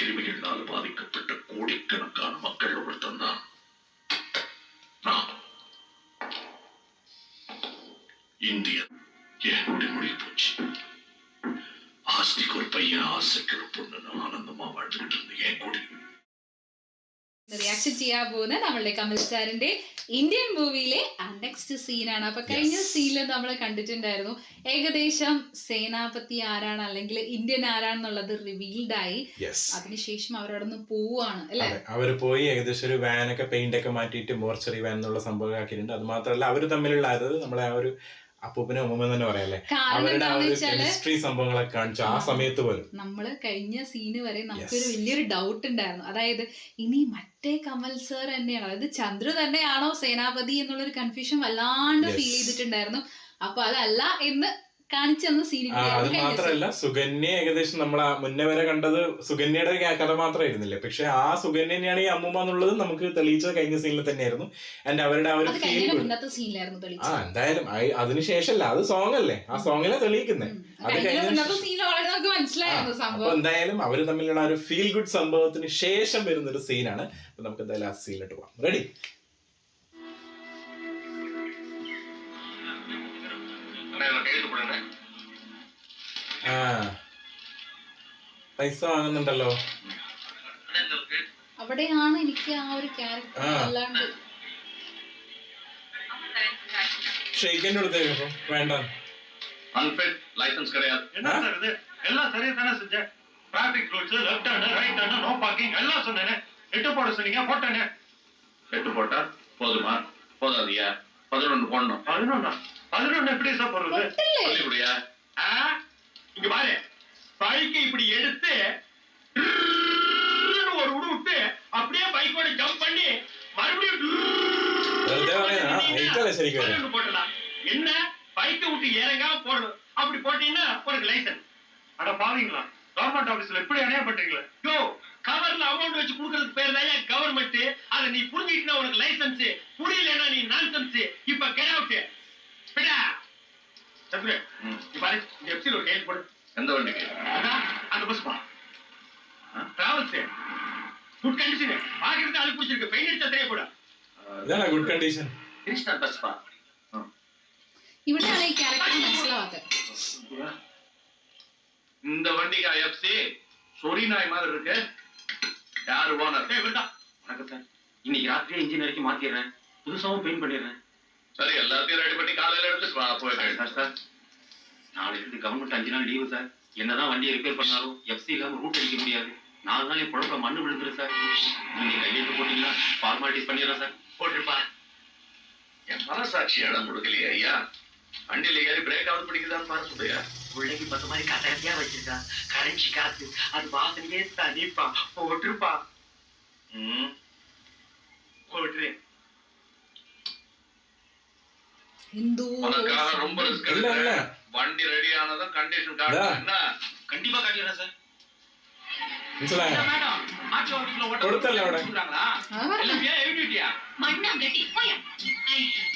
கிருமிகளால் பாதிக்கப்பட்ட கோடிக்கணக்கான மக்கள் ஒருத்தன் தான். இந்தியா என்னுடைய முடிவு போச்சு. ஆஸ்திக்கு ஒரு பையன், ஆசைக்கு ஒரு பொண்ணு, ஆனந்தமா வாழ்ந்துகிட்டு இருந்தேன் என் கூடி. റിയാക്ഷൻ ചെയ്യാൻ പോകുന്ന നമ്മളുടെ കമൽ സാറിന്റെ ഇന്ത്യൻ മൂവിയിലെ നെക്സ്റ്റ് സീനാണ്. അപ്പൊ കഴിഞ്ഞ സീനിൽ നമ്മൾ കണ്ടിട്ടുണ്ടായിരുന്നു ഏകദേശം സേനാപതി ആരാണ് അല്ലെങ്കിൽ ഇന്ത്യൻ ആരാണെന്നുള്ളത് റിവീൽഡ് ആയി. അതിനുശേഷം അവരവിടെ നിന്ന് പോവാണ് അല്ലെ. അവര് പോയി ഏകദേശം ഒരു വാനൊക്കെ പെയിന്റ് ഒക്കെ മാറ്റിയിട്ട് മോർച്ചറി വാൻ എന്നുള്ള സംഭവം ആക്കിയിട്ടുണ്ട്. അത് മാത്രമല്ല അവര് തമ്മിലുള്ള നമ്മളെ ആ ഒരു അപ്പൂപ്പനെ ഉമ്മ തന്നെ പറയാല്ലേ, അവരുടെ ആ ഒരു കെമിസ്ട്രി സംഭവങ്ങളൊക്കെ കാണിച്ചു ആ സമയത്ത് പോലും. നമ്മള് കഴിഞ്ഞ സീന് വരെ നമുക്കൊരു വലിയൊരു ഡൗട്ട് ഉണ്ടായിരുന്നു, അതായത് ഇനി മറ്റേ കമൽ സർ തന്നെയാണോ, അതായത് ചന്ദ്രു തന്നെയാണോ സേനാപതി എന്നുള്ളൊരു കൺഫ്യൂഷൻ വല്ലാണ്ട് ഫീൽ ചെയ്തിട്ടുണ്ടായിരുന്നു. അപ്പൊ അതല്ല എന്ന് കാണിച്ചെന്ന് സീനിൽ. അത് മാത്രമല്ല സുകന്യ ഏകദേശം നമ്മൾ മുന്നേ വരെ കണ്ടത് സുകന്യയുടെ കഥ മാത്രമായിരുന്നില്ലേ, പക്ഷെ ആ സുകന്യ തന്നെയാണ് ഈ അമ്മൂമ്മ എന്നുള്ളത് നമുക്ക് തെളിയിച്ചത് കഴിഞ്ഞ സീനിൽ തന്നെയായിരുന്നു. ആൻഡ് അവരുടെ ആ ഒരു എന്തായാലും അതിനുശേഷമല്ല, അത് സോങ് അല്ലേ, ആ സോങ്ങിലെ തെളിയിക്കുന്നത്. അത് അപ്പൊ എന്തായാലും അവര് തമ്മിലുള്ള ഒരു ഫീൽ ഗുഡ് സംഭവത്തിന് ശേഷം വരുന്നൊരു സീനാണ്. അപ്പൊ നമുക്ക് എന്തായാലും ആ സീനിലോട്ട് പോവാം. റെഡി? പൈസ വാങ്ങുന്നുണ്ടല്ലോ. അവിടെയാണ് എനിക്ക് ആ ഒരു ക്യാരക്ടർ അല്ലാണ്ട് ഷെയ്ക്കൻ്റെ കൊടുത്തേക്കോ വേണ്ട. லைசன்ஸ் கிடையாது. என்ன சார் இது? எல்லாம் சரியா தானே செஞ்சேன். Traffic rules, left hand, right hand, no parking எல்லாம் சொன்னேனே. எட்டு போட சொன்னீங்க, போட்டேனே. எட்டு போட்டா போதுமா? போதாதியா? 11 போடணும். 11 எப்படி சார் போடுறது? சொல்லிவிடுயா. இங்க பாரு, பைக் இப்படி எடுத்து ஒரு விட்டு அப்படியே பைக்கோட ஜம்ப் பண்ணி மறுபடியும் போட்டலாம். என்ன பைக்கை விட்டு இறங்காம போடணும். அப்படி போட்டீங்கன்னா உனக்கு லைசன்ஸ். அட பாவீங்களா, கவர்மெண்ட் ஆபீஸ்ல எப்படி அணைய பண்றீங்களா? யோ, கவர்ல அமௌண்ட் வச்சு கொடுக்கறதுக்கு பேர் தான் கவர்மெண்ட். அதை நீ புரிஞ்சுக்கிட்டா உனக்கு லைசன்ஸ், புரியலன்னா நீ நான்சென்ஸ். இப்ப கெட் அவுட். ஒரு கையில் போடு. எந்த வண்டிக்கு? அந்த பஸ் பா, டிராவல்ஸ் குட் கண்டிஷன். பாக்குறது அது பிடிச்சிருக்கு. பெயிண்ட் அடிச்சா சரியா போட. ഇതാണ് ഗുഡ് കണ്ടീഷൻ. கிருஷ்ணா பஸ் பா. ഇവിടെയാണ് ഈ ക്യാരക്ടർ മനസ്സിലാവാത്തത്. இந்த வண்டிக்கு ஐஎஃப்சி சொரி நாய் மாதிரி இருக்கு. யாரு ஓனர்? வணக்கம் சார், இன்னைக்கு ராத்திரியே இன்ஜின் வரைக்கும் மாத்திடுறேன், புதுசாவும் பெயிண்ட் பண்ணிடுறேன். சரி, எல்லாத்தையும் ரெடி பண்ணி காலையில எடுத்து போயிடுறேன் சார். நாளைக்கு இருந்து கவர்மெண்ட் 5 நாள் லீவு சார். என்னதான் வண்டியை ரிப்பேர் பண்ணாலும் எஃப்சி இல்லாம ரூட் அடிக்க முடியாது. 4 நாள் என் குழப்ப மண்ணு விழுந்துரு சார். நீங்க கையெழுத்து போட்டீங்கன்னா ஃபார்மாலிட்டிஸ் பண்ணிடுறேன் சார். போட்டுப்பா. என் மனசாட்சி இடம் கொடுக்கலையா ஐயா? வண்டியில ஏறி பிரேக் அவுட் பிடிக்குதான்னு பாரு சொல்லுயா. பிள்ளைக்கு பத்து மாதிரி கடைசியா வச்சிருக்கா, கரன்சி காசு, அது வாசனையே தனிப்பா. போட்டுருப்பா. போட்டுரு. உனக்காக ரொம்ப ரிஸ்க் எடுக்கல. வண்டி ரெடி ஆனதும் கண்டிஷன் காட்டுறேன். என்ன? கண்டிப்பா காட்டிடுறேன் சார். மேடம், ஆட்சி ஆபீஸ்ல ஓட்ட கொடுத்தல அவட சொல்றாங்களா? எல்லாம் ஏவிட்டியா? மண்ணா கட்டி போயா.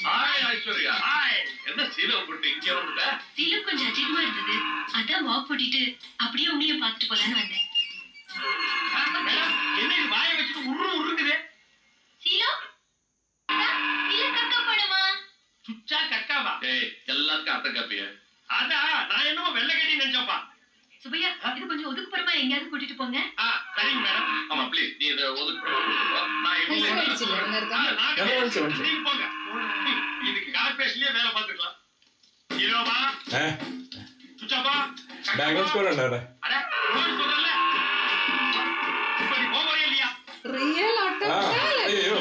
ஹாய் ஐஸ்வர்யா. ஹாய். என்ன சீலோ போட்டு இங்க வந்துட்ட? சீலோ கொஞ்சம் அதிகமா இருந்தது, அதான் வாக் போட்டுட்டு அப்படியே உங்களையும் பார்த்துட்டு போலான்னு வந்தேன். மேடம், என்ன இது வாயை வச்சுட்டு உருங்குது? சீலோ சீலோ கக்கா போடுமா? சுச்சா கக்காவா? ஏய், எல்லாத்துக்கும் அத்தை காப்பிய. அதான் நான் என்னமோ வெள்ளை கட்டி நினைச்சப்பா. சுபையா, இது கொஞ்சம் ஒதுக்குப்புறமா எங்கேயாவது கூட்டிட்டு போங்க. சரிங்க மேடம். ஆமா ப்ளீஸ், நீ இதை ஒதுக்குறோம். நான் പൈസ മേടിച്ചില്ലേ നേരത്തെ? நீங்க போங்க. இதுக்கு கார்பரேஷன்லயே வேலை பார்த்துக்கலாம். ஹீரோவா சுச்சாப்பா ബാക്ക്ഗ്രൗണ്ട് സ്കോർ ഉണ്ട് അവിടെ. அட ரோடு சொல்றல. இப்போ நீ போக இல்லையா? Real auto. അയ്യോ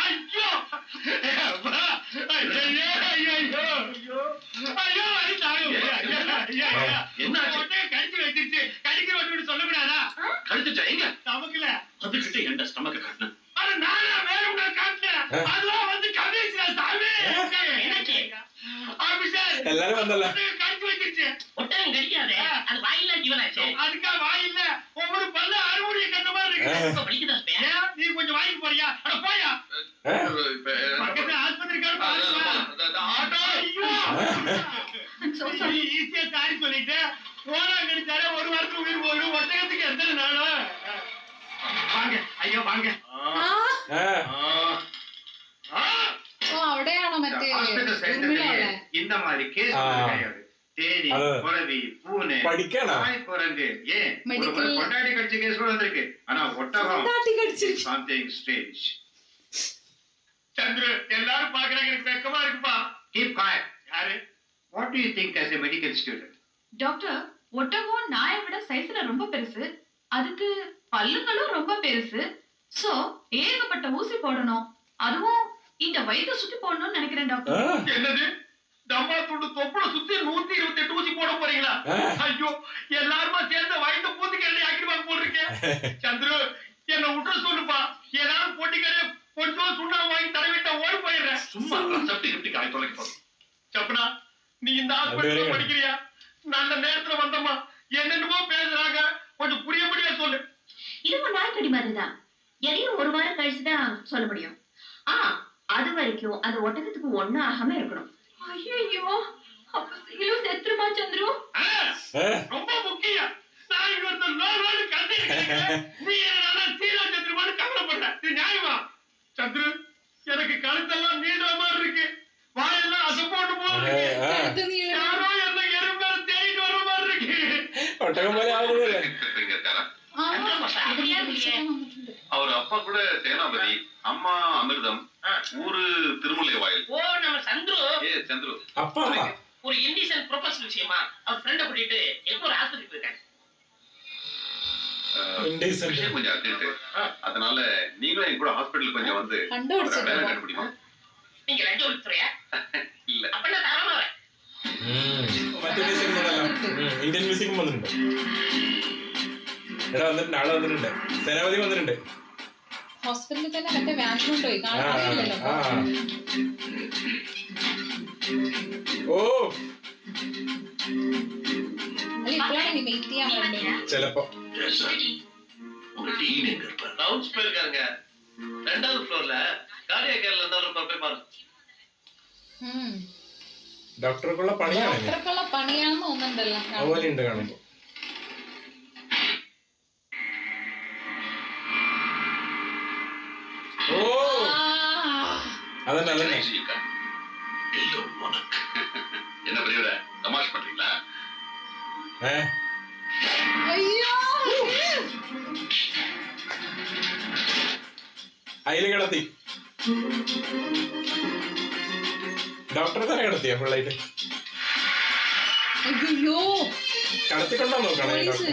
ஐயோ என்ன கடிச்சு வச்சிருச்சு. கடிக்கிற ஒன்று சொல்லக்கூடாதா? கடிச்சுட்டா எங்க? நமக்குல அதுக்கிட்ட எந்த ஸ்டமக்க காட்டினேன். அது நானா வேணும்னா காட்டினேன். அதெல்லாம் வந்து கமிஷனா சாமி. ஆபீசர் എല്ലാരും വന്നല്ലോ. கடிச்சு வச்சிருச்சு. ஒட்டகம் கடிக்காதே, அது வாயில ஜீவனாச்சே. அதுக்கா வாய் இல்ல, ஒவ்வொரு பல்ல அறுமுடிய கட்ட மாதிரி இருக்கு. வலிக்குதா? நீ கொஞ்சம் வாங்கி போறியா? அட போயா. பக்கத்துல ஆஸ்பத்திரி கார்டு ஆட்டோ. ஐயோ, ஈஸியா சாரி சொல்லிட்டு போனா கடிச்சாலே 1 வாரத்துக்கு உயிர் போயிடும். ஒட்டகத்துக்கு எத்தனை வாங்க ഓ അവിടെയാണോ മറ്റേ ஹாஸ்பிடல் ഉറുമിളയുള്ള? இந்த மாதிரி கேஸ் கிடையாது. தேனி, குருவி, பூனை, நாய், குரங்கு, ஏன் ஒரு முறை கொண்டாடி கடிச்ச கேஸ் கூட வந்திருக்கு. ஆனா ஒட்டகம் something strange. சந்திர, எல்லாரும் பாக்குறாங்க, எனக்கு வெக்கமா இருக்குப்பா. Keep quiet. யாரு? What do you think as a medical student? Doctor, ஒட்டகம் நாயை விட சைஸ்ல ரொம்ப பெருசு, அதுக்கு பல்லுகளும் ரொம்ப பெருசு. சோ ஏகப்பட்ட ஊசி போடணும், அதுவும் இந்த வயிற்றை சுத்தி போடணும்னு நினைக்கிறேன் டாக்டர். என்னது? தம்மா துண்டு தொப்புல சுத்தி 128 ஊசி போட போறீங்களா? ஐயோ, எல்லாருமா சேர்ந்து வயிற்று பூத்தி கரடி ஆக்கிடுவாங்க போல இருக்கேன். சந்திரு, என்ன விட்டு சொல்லுப்பா. ஏதாவது போட்டிக்காரே கொஞ்சம் சுண்ணாம்பு வாங்கி தடவிட்டா ஓடி போயிடுறேன். சும்மா சப்டி கிப்டி காய் தொலைக்க. சப்பனா, நீ இந்த ஹாஸ்பிட்டல்ல படிக்கிறியா? நல்ல நேரத்துல வந்தம்மா. என்னென்னமோ பேசுறாங்க, கொஞ்சம் புரிய முடியா சொல்லு. இதுவும் நாய்க்கடி மாதிரி தான், எதையும் ஒரு வாரம் கழிச்சுதான் சொல்ல முடியும். அது வரைக்கும் அந்த ஒட்டகத்துக்கு ஒண்ணும் ஆகாம இருக்கணும். ஐயோ, அப்ப சீலும் செத்துருமா சந்திரு? ரொம்ப முக்கியம். நான் இங்க ஒரு லோலோடு கதை கேட்கிறேன். நீ என்ன சீலா செத்துருமான்னு கவலைப்படுற? இது நியாயமா? சந்திரு, எனக்கு கழுத்தெல்லாம் நீண்ட மாதிரி இருக்கு, வாயெல்லாம் அசப்போட்டு போகுது. யாரோ என்ன எறும்பேல தேடிட்டு வர மாதிரி இருக்கு. ஒட்டகம் போல ஆகுது. அவர் அப்பா கூட சேனாபதி, அம்மா அமிர்தம், ஊரு திருமுல்லை வாயில். ஓ, நம்ம சந்துரு. சந்துரு அப்பா அம்மா ஒரு இண்டிசன் ப்ரொபோசல் விஷயமா அவர் ஃப்ரெண்ட கூட்டிட்டு எங்க ஒரு ஹாஸ்பிட்டல் போயிருக்காங்க. விஷயம் கொஞ்சம் அர்ஜென்ட், அதனால நீங்களும் என் கூட ஹாஸ்பிட்டல் கொஞ்சம் வந்து கண்டுபிடிமா? நீங்க ரெண்டு ஒருத்தரையா? இல்ல, அப்ப நான் தரமா வரேன். മറ്റേ മ്യൂസിക് ഇന്ത്യൻ മ്യൂസിക്കും വന്നിട്ടുണ്ട്. എടാ വന്നിട്ടുണ്ട്, ആള് വന്നിട്ടുണ്ട്, സേനാപതി വന്നിട്ടുണ്ട്. ഹോസ്പിറ്റലിൽ തന്നെ മറ്റേ വാക്സിൻ പോയി കാണാനില്ലല്ലോ. ഓ അല്ല, ഇപ്പോഴാണ് നീ വെയിറ്റ് ചെയ്യാൻ വേണ്ടത്. ചിലപ്പോ உங்க டீன் எங்க இருப்பாரு? ரவுண்ட்ஸ் போயிருக்காங்க. 2வது ஃப்ளோர்ல கார்டியா கேர்ல இருந்தாலும் போய் பாருங்க. ഡോക്ടർക്കുള്ള പണിയാണ്, ഡോക്ടർക്കുള്ള പണിയാണെന്ന് തോന്നുന്നുണ്ടല്ലോ. അതുപോലെ ഉണ്ട് കാണുമ്പോ. ഓ അതന്നെ അതന്നെ. எல்லாம் உனக்கு. என்ன பெரியவர தமாஷ் பண்றீங்களா? അയ്യോ, അയില് കിടത്തി ഡോക്ടറെ തന്നെ കിടത്തിയ ഫുള്ളായിട്ട് അയ്യോ, കടത്തിക്കൊണ്ടോ നോക്കണേ ഡോക്ടർ.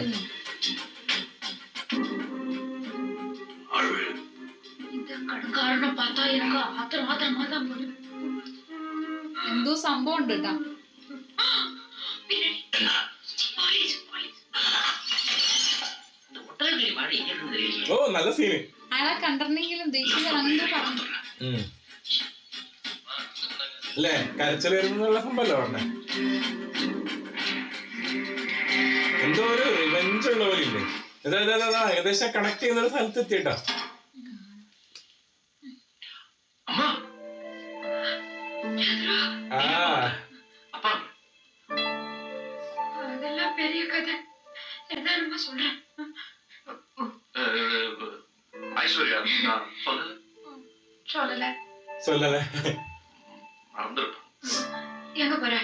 കാരണം பார்த்தா எனக்கு ஆத்திரமா தான் போகுது. എന്തോ സംഭവം ഉണ്ട് കേട്ടാ. இந்த ஒட்டகடி மாடி எங்க இருந்து தெரியல. ഓ നല്ല സീന്. അയാളെ കണ്ടിരുന്നെങ്കിലും ദേഷ്യം അങ്ങനെ പറഞ്ഞു. അല്ലേ, കരച്ചിൽ വരുന്നുള്ള സംഭവല്ലേ പറഞ്ഞേ. എന്തോ ഒരു റിവെഞ്ച് ഉള്ള പോലെ ഇല്ലേ? ഏകദേശം കണക്ട് ചെയ്യുന്ന ഒരു സ്ഥലത്ത് എത്തിയിട്ടാ. அப்பா, அதெல்லாம் பெரிய கதை, எதாருமா சொல்றேன். ஐஸ்வர்யா நான் சொல்லல சொல்லல மறந்துருப்பேன். எங்க போற?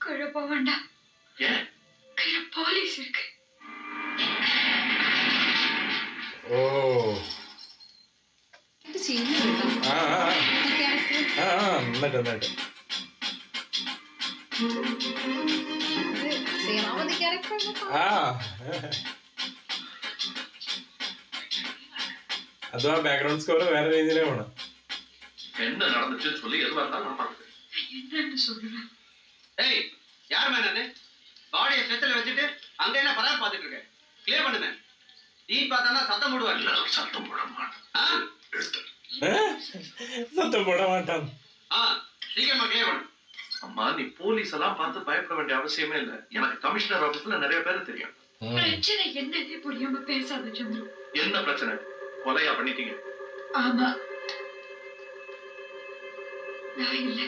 கீழே போக வேண்டாம். ஏன்? கீழே போலீஸ் இருக்கு. ഓ ഇത് ചെയ്യുന്നുണ്ടോ നന്നായിട്ട് സേനാപതി ക്യാരക്ടർ. അതും ആ ബാക്ക്ഗ്രൗണ്ട് സ്കോർ വേറെ രീതിയിലേ വേണം. என்ன நடந்துச்சுன்னு சொல்லி எதுவா இருந்தாலும் நான் பார்க்கிறேன். என்னன்னு சொல்றேன். ஏய், யார் மேனே பாடியை செத்துல வச்சுட்டு அங்க என்ன பரார் பார்த்துட்டு இருக்க? கிளியர் பண்ணுங்க. நீ பார்த்தானா சத்தம் போடுவார். எல்லாரும் சத்தம் போட மாட்டேன். சத்தம் போட மாட்டான். சீக்கிரமா கிளியர் பண்ணு. அம்மா, நீ போலீஸ் எல்லாம் பார்த்து பயப்பட வேண்டிய அவசியமே இல்லை. எனக்கு கமிஷனர் ஆபீஸ்ல நிறைய பேர் தெரியும். பிரச்சனை என்னன்னே புரியாம பேசாத சந்திரு. என்ன பிரச்சனை? கொலையா பண்ணிட்டீங்க? ஆமா, நான் இல்ல,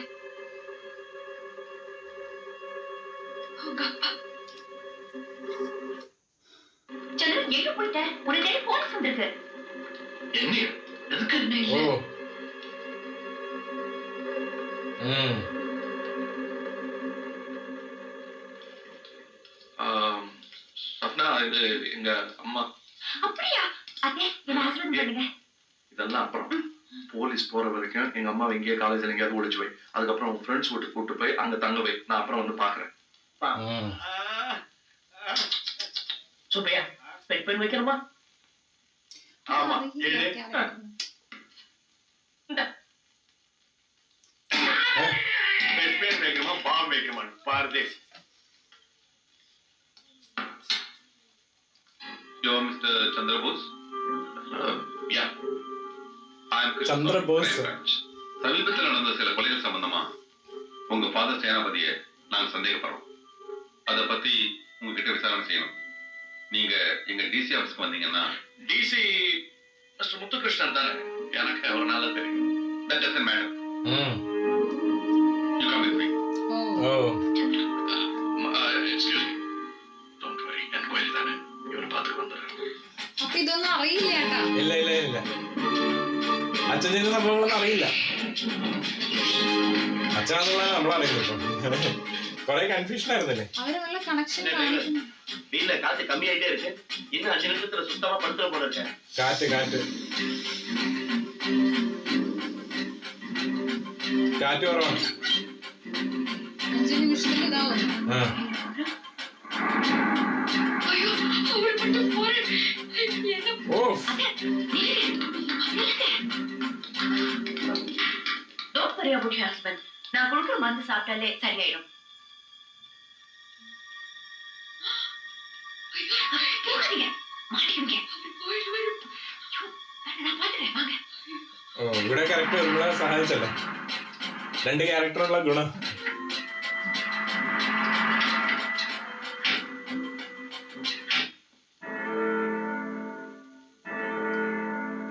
உங்க அப்பா. சந்திரு, எங்க போயிட்ட? உனக்கு போலீஸ் வந்திருக்கு. என்னையா எதுக்கு என்ன ஓ இல்ல. ம் சப்னா இது எங்க அம்மா. அப்படியா? அதே என்ன ஹஸ்பண்ட் பண்ணுங்க. இதெல்லாம் அப்புறம் போலீஸ் போற வரைக்கும் எங்க அம்மா எங்கேயே காலேஜ்ல எங்கேயாவது ஒழிச்சு போய் அதுக்கப்புறம் உங்க ஃப்ரெண்ட்ஸ் வீட்டுக்கு கூட்டு போய் அங்க தங்க போய் நான் அப்புறம் வந்து பாக்குறேன். ம் சுப்பையா பெட் பென் வைக்கணுமா? ஆமா അറിയില്ല, ஏழு character. பேர் வைக்கணுமா பாம் வைக்கணுமா பாருதே. You are Mr. Chandra Bose? Yeah I am Christopher Chandra Bose. Branch. சமீபத்தில் நடந்த சில கொலைகள் சம்பந்தமா உங்க ஃபாதர் சேனாபதியை நாங்க சந்தேகப்படுறோம். அதை பத்தி உங்ககிட்ட விசாரணை செய்யணும். நீங்க எங்க டிசி ஆஃபீஸ்க்கு வந்தீங்கன்னா டிசி மிஸ்டர் முத்துகிருஷ்ணன் தானே? எனக்கு ஒரு நாளா தெரியும். that doesn't matter. ம் You come with me. ഓ ஓ excuse me, don't worry, enquiry தானே, இவரை பார்த்துட்டு வந்துடுறேன். അപ്പൊ ഇതൊന്നും അറിയില്ല കേട്ടാ. ഇല്ല ഇല്ല ഇല്ല അച്ഛൻ ചെയ്ത സംഭവങ്ങളൊന്നും അറിയില്ല. അച്ഛനാന്നുള്ള നമ്മളറിയില്ല ഇപ്പൊ. കൊറേ കൺഫ്യൂഷൻ ആയിരുന്നല്ലേ. അവര് നല്ല കണക്ഷൻ കാണിക്കുന്നു. வீட்டுல காசு கம்மியாயிட்டே இருக்கு. இன்னும் 5 நிமிஷத்துல சுத்தமா படுத்துற போல இருக்கேன். കാറ്റ് കാറ്റ് കാറ്റ് കുറവാണ്. 5 നിമിഷത്തിൽ ഇതാവും. ആ ஐயோ அவள் மட்டும் போறேன். என்ன oh don't worry about your husband. நான் கொடுக்குற மருந்து சாப்பிட்டாலே சரியாயிடும். போகாதீங்க, மாட்டிக்குங்க. நான் பாத்துறேன், வாங்க. ഓ ഇവിടെ കറക്റ്റ് വരുമ്പോഴെ സഹായിച്ചല്ലേ. 2 ക്യാരക്ടറുള്ള ഗുണം.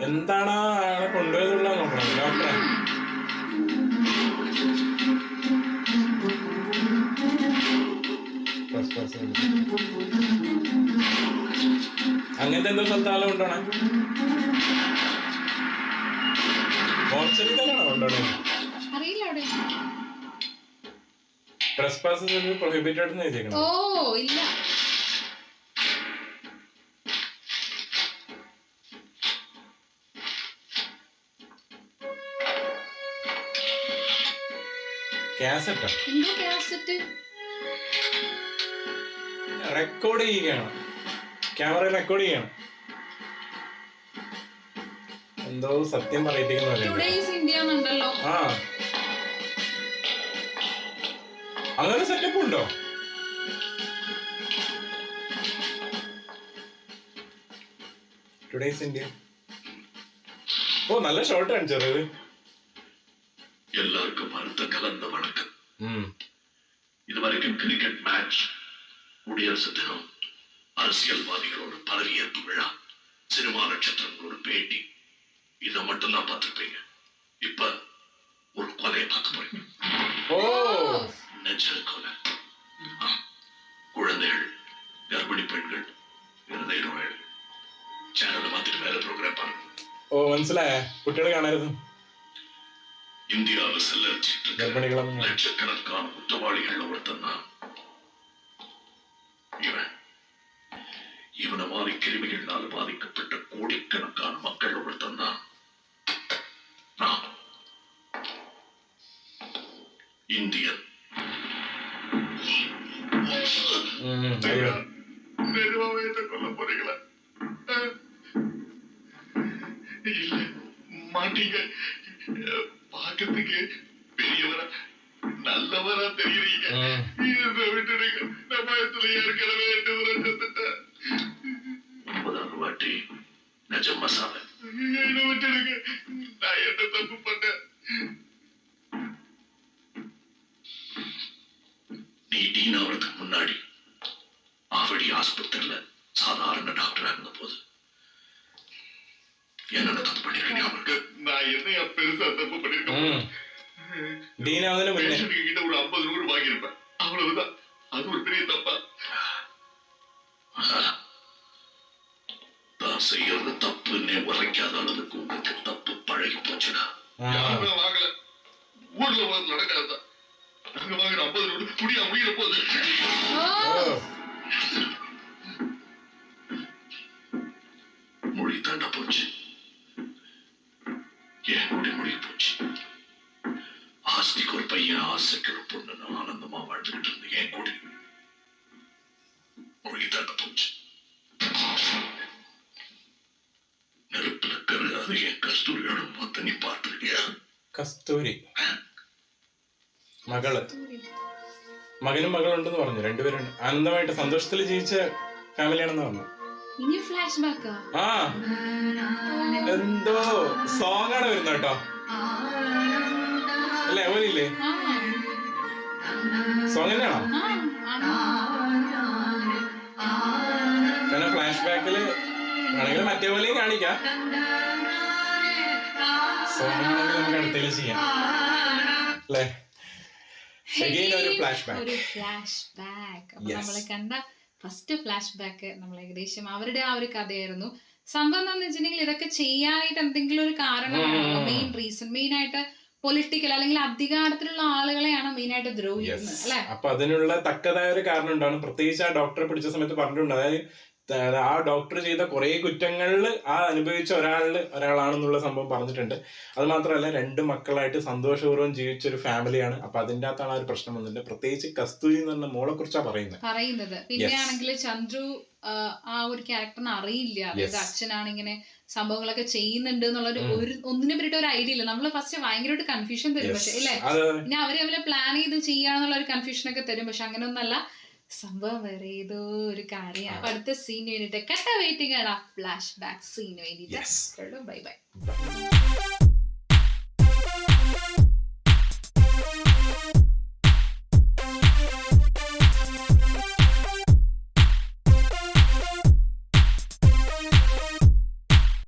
എന്താണ് ആളെ കൊണ്ടുപോയതുള്ള നോക്കണം ഡോക്ടറെ. അങ്ങനത്തെ എന്തോ സ്ഥലത്താളെ കൊണ്ടുപോണേ. മോർച്ചറി തന്നെയാണോ കൊണ്ടുപോണേ? അറിയില്ല അവിടെ. ട്രെസ്പാസസ് പ്രൊഹിബിറ്റഡ് എന്ന് എഴുതിയേക്കണം. ഓ ഇല്ല. കാസറ്റാ എന്തോ കാസറ്റ്. റെക്കോർഡ് ചെയ്യുകയാണ്, ക്യാമറ റെക്കോർഡ് ചെയ്യണം. എന്തോ സത്യം പറയിപ്പിക്കുന്നല്ലേ. Today's India എന്നുണ്ടല്ലോ. ആ അങ്ങനെ സെറ്റപ്പ് ഉണ്ടോ? Today's India. ഓ നല്ല ഷോർട്ട് കാണിച്ചത്. எல்லாருக்கும் வருத்த கலந்த வணக்கம். ம் இதுவரைக்கும் கிரிக்கெட் மேட்ச், குடியரசு தினம், அரசியல்வாதிகளோட பதவியேற்பு விழா, சினிமா நட்சத்திரங்களோட பேட்டி, இதை மட்டும்தான் பார்த்துருப்பீங்க. இப்ப ஒரு கொலையை பார்க்க போறீங்க. ஓ நெஞ்ச கொலை. குழந்தைகள், கர்ப்பிணி பெண்கள், இருதய நோயாளி. சேனலை மாத்திட்டு வேற ப்ரோக்ராம் பாருங்க. ഓ മനസ്സിലായ, കുട്ടികൾ കാണരുത്. இந்தியாவில் செல்லரிச்சிட்டு ഗർഭിണികളൊന്നും லட்சக்கணக்கான குற்றவாளிகள் ஒருத்தன் தான் இவன். இவனை மாதிரி கிருமிகளால் பாதிக்கப்பட்ட கோடிக்கணக்கான மக்கள் ஒருத்தன் தான் நான். இந்தியன். അയ്യോ நிஜமாவே கொல்ல போறீங்களா? இல்ல மாட்டீங்க. பாக்கிறதுக்கு பெரியவரா நல்லவரா தெரியுறீங்க. இதை விட்டுடுங்க. நான் பயத்துல ஏற்கனவே 8 முறை செத்துட்டேன். 9வது வாட்டி நிஜம் மசாலை. இதை விட்டுடுங்க. நான் என்ன தப்பு பண்ணேன்? நீ டீன் ஆகிறதுக்கு முன்னாடி ஆவடி ஆஸ்பத்திரியில சாதாரண டாக்டரா இருந்த போது என்னென்ன தப்பு பண்ணிருக்கீங்க அவருக்கு? நான் என்ன பெருசா தப்பு பண்ணிருக்கேன்? ഡീനാവുന്നതിന് മുന്നേ பேஷண்ட்டுக்கு கிட்ட ஒரு 50 ரூபா வாங்கியிருப்பேன். அவ்வளவுதான். அது ஒரு பெரிய தப்பா? தான் செய்யறது தப்பு உப்புன்னே உரைக்காத அளவுக்கு உங்களுக்கு தப்பு பழகி போச்சுடா. யாருமே வாங்கல, ஊர்ல வந்து நடக்காத நாங்க வாங்குற 50 நோட்டு குடியா முடிகிற போது. மொழி தாண்டா போச்சு, ஏன் முடி முடிய போச்சு. ஆஸ்திக்கு ஒரு பையன், ஆசைக்கு ஒரு பொண்ணு ஆனந்தமா வாழ்ந்துகிட்டு இருந்தேன். ஏன் கூடி மொழி தாண்ட போச்சு. நெருப்புல கருகாது என் கஸ்தூரியோட மொத்த நீ பார்த்துருக்கியா? കസ്തൂരി മകള്, മകനും മകളുണ്ടെന്ന് പറഞ്ഞു, രണ്ടുപേരും ആനന്ദമായിട്ട് സന്തോഷത്തിൽ ജീവിച്ച ഫാമിലിയാണെന്ന് പറഞ്ഞു. ഇനി ഫ്ലാഷ് ബാക്കാ? ആ എന്തോ സോങ് ആണ് വരുന്നത് കേട്ടോ, അല്ലേ? അവനില്ലേ സോങ് തന്നെയാണോ? കാരണം ഫ്ലാഷ് ബാക്കില് ആണെങ്കിൽ മറ്റേ പോലെയും കാണിക്കാം, സോങ് ആണെങ്കിൽ നമുക്ക് അടുത്തേക്ക് ചെയ്യാം അല്ലേ? ഒരു ഫ്ലാഷ് ബാക്ക്. അപ്പൊ നമ്മള് കണ്ട ഫസ്റ്റ് ഫ്ലാഷ് ബാക്ക് നമ്മൾ ഏകദേശം അവരുടെ ആ ഒരു കഥയായിരുന്നു. സംഭവം എന്താന്ന് വെച്ചിട്ടുണ്ടെങ്കിൽ ഇതൊക്കെ ചെയ്യാനായിട്ട് എന്തെങ്കിലും ഒരു കാരണമാണല്ലോ മെയിൻ റീസൺ. മെയിൻ ആയിട്ട് പൊളിറ്റിക്കൽ അല്ലെങ്കിൽ അധികാരത്തിലുള്ള ആളുകളെയാണ് മെയിൻ ആയിട്ട് ദ്രോഹിക്കുന്നത് അല്ലെ? അപ്പൊ അതിനുള്ള തക്കതായ ഒരു കാരണം ഉണ്ടാണ്. പ്രത്യേകിച്ച് ആ ഡോക്ടറെ പിടിച്ച സമയത്ത് പറഞ്ഞിട്ടുണ്ട്, അതായത് ആ ഡോക്ടർ ചെയ്ത കുറെ കുറ്റങ്ങളിൽ ആ അനുഭവിച്ച ഒരാളാണെന്നുള്ള സംഭവം പറഞ്ഞിട്ടുണ്ട്. അത് മാത്രമല്ല 2 മക്കളായിട്ട് സന്തോഷപൂർവ്വം ജീവിച്ച ഒരു ഫാമിലിയാണ്. അപ്പൊ അതിന്റെ അകത്താണ് ആ ഒരു പ്രശ്നം വന്നിട്ടുണ്ട്. പ്രത്യേകിച്ച് കസ്തൂരി എന്ന് പറഞ്ഞ മോളെ കുറിച്ചാണ് പറയുന്നത്. പിന്നെ ആണെങ്കിൽ ചന്ദ്രു ആ ഒരു ക്യാരക്ടറിന് അറിയില്ല, അതായത് അച്ഛനാണ് ഇങ്ങനെ സംഭവങ്ങളൊക്കെ ചെയ്യുന്നുണ്ട് എന്നുള്ളൊരു ഒന്നിനെ പറ്റിയിട്ട് ഒരു ഐഡിയ ഇല്ല. നമ്മള് ഫസ്റ്റ് ഭയങ്കരമായിട്ട് കൺഫ്യൂഷൻ തരും, പക്ഷെ ഇല്ലേ? പിന്നെ അവര് പ്ലാൻ ചെയ്ത് ചെയ്യാന്നുള്ള ഒരു കൺഫ്യൂഷൻ ഒക്കെ തരും, പക്ഷെ അങ്ങനെയൊന്നല്ല, സംഭവം വേറെ ഏതോ ഒരു കാര്യമാണ്. അപ്പൊ അടുത്ത സീന് വേണ്ടിട്ട് കട്ട വെയിറ്റിംഗ് ആണ്, ഫ്ലാഷ് ബാക്ക് സീന് വേണ്ടിട്ട്. Bye bye.